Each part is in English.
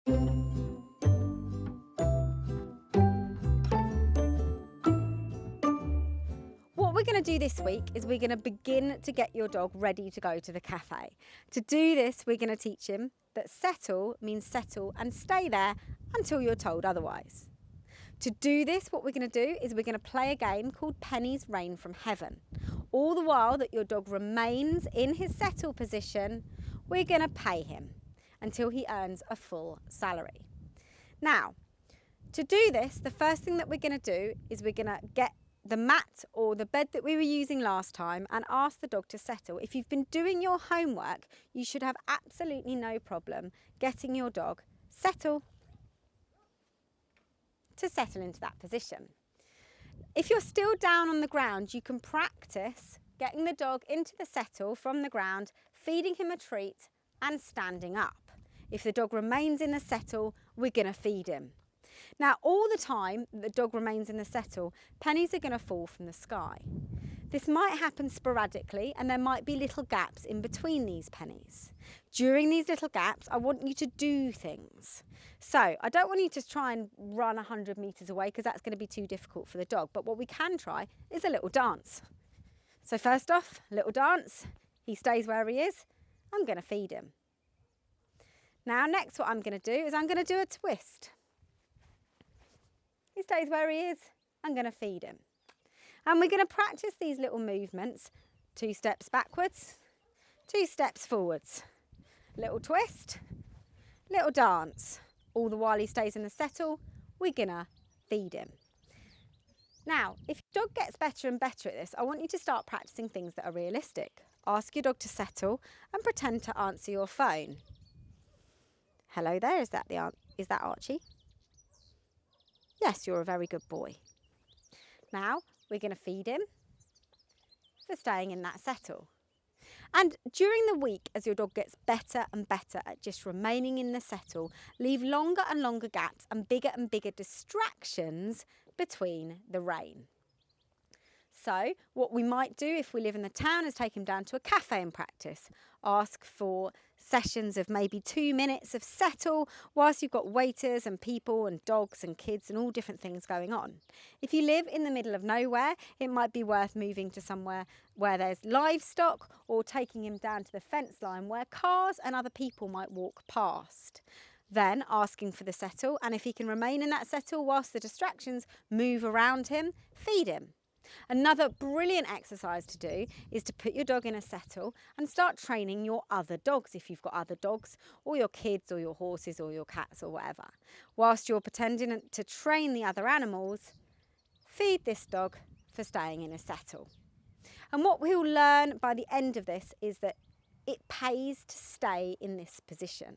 What we're going to do this week is we're going to begin to get your dog ready to go to the cafe. To do this, we're going to teach him that settle means settle and stay there until you're told otherwise. To do this, what we're going to do is we're going to play a game called Pennies Rain from Heaven. All the while that your dog remains in his settle position, we're going to pay him until he earns a full salary. Now, to do this, the first thing that we're going to do is we're going to get the mat or the bed that we were using last time and ask the dog to settle. If you've been doing your homework, you should have absolutely no problem getting your dog to settle into that position. If you're still down on the ground, you can practice getting the dog into the settle from the ground, feeding him a treat and standing up. If the dog remains in the settle, we're going to feed him. Now, all the time that the dog remains in the settle, pennies are going to fall from the sky. This might happen sporadically and there might be little gaps in between these pennies. During these little gaps, I want you to do things. So I don't want you to try and run 100 metres away because that's going to be too difficult for the dog. But what we can try is a little dance. So first off, little dance. He stays where he is. I'm going to feed him. Now, next what I'm going to do is I'm going to do a twist. He stays where he is. I'm going to feed him. And we're going to practice these little movements. 2 steps backwards, 2 steps forwards. Little twist, little dance. All the while he stays in the settle, we're going to feed him. Now, if your dog gets better and better at this, I want you to start practicing things that are realistic. Ask your dog to settle and pretend to answer your phone. Hello there, is that Archie? Yes, you're a very good boy. Now, we're going to feed him for staying in that settle. And during the week, as your dog gets better and better at just remaining in the settle, leave longer and longer gaps and bigger distractions between the rain. So what we might do if we live in the town is take him down to a cafe and practice. Ask for sessions of maybe 2 minutes of settle whilst you've got waiters and people and dogs and kids and all different things going on. If you live in the middle of nowhere, it might be worth moving to somewhere where there's livestock or taking him down to the fence line where cars and other people might walk past. Then asking for the settle, and if he can remain in that settle whilst the distractions move around him, feed him. Another brilliant exercise to do is to put your dog in a settle and start training your other dogs if you've got other dogs or your kids or your horses or your cats or whatever. Whilst you're pretending to train the other animals, feed this dog for staying in a settle. And what we'll learn by the end of this is that it pays to stay in this position.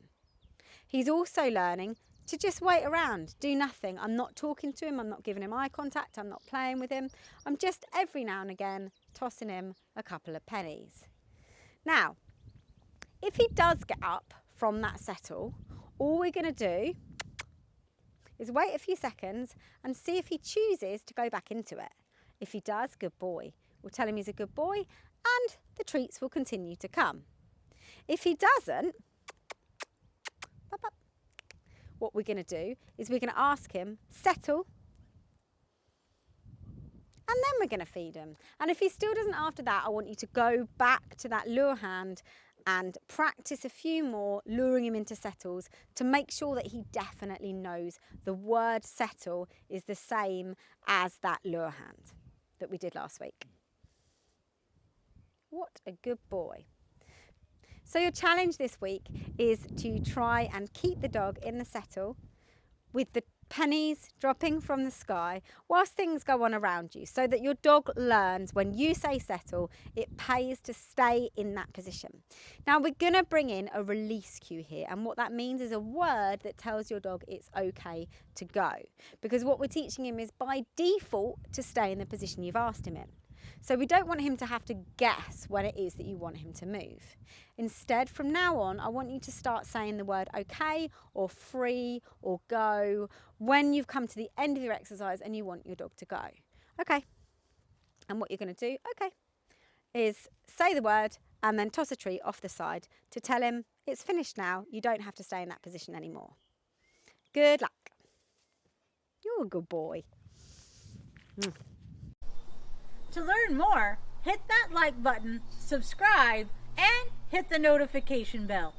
He's also learning to just wait around, do nothing. I'm not talking to him, I'm not giving him eye contact, I'm not playing with him. I'm just every now and again tossing him a couple of pennies. Now, if he does get up from that settle, all we're going to do is wait a few seconds and see if he chooses to go back into it. If he does, good boy. We'll tell him he's a good boy and the treats will continue to come. If he doesn't, what we're going to do is we're going to ask him, settle, and then we're going to feed him. And if he still doesn't after that, I want you to go back to that lure hand and practice a few more, luring him into settles to make sure that he definitely knows the word settle is the same as that lure hand that we did last week. What a good boy. So your challenge this week is to try and keep the dog in the settle with the pennies dropping from the sky whilst things go on around you, so that your dog learns when you say settle, it pays to stay in that position. Now we're going to bring in a release cue here, and what that means is a word that tells your dog it's okay to go, because what we're teaching him is by default to stay in the position you've asked him in. So we don't want him to have to guess when it is that you want him to move. Instead, from now on, I want you to start saying the word okay or free or go when you've come to the end of your exercise and you want your dog to go. Okay. And what you're going to do, okay, is say the word and then toss a treat off the side to tell him it's finished now. You don't have to stay in that position anymore. Good luck. You're a good boy. To learn more, hit that like button, subscribe, and hit the notification bell.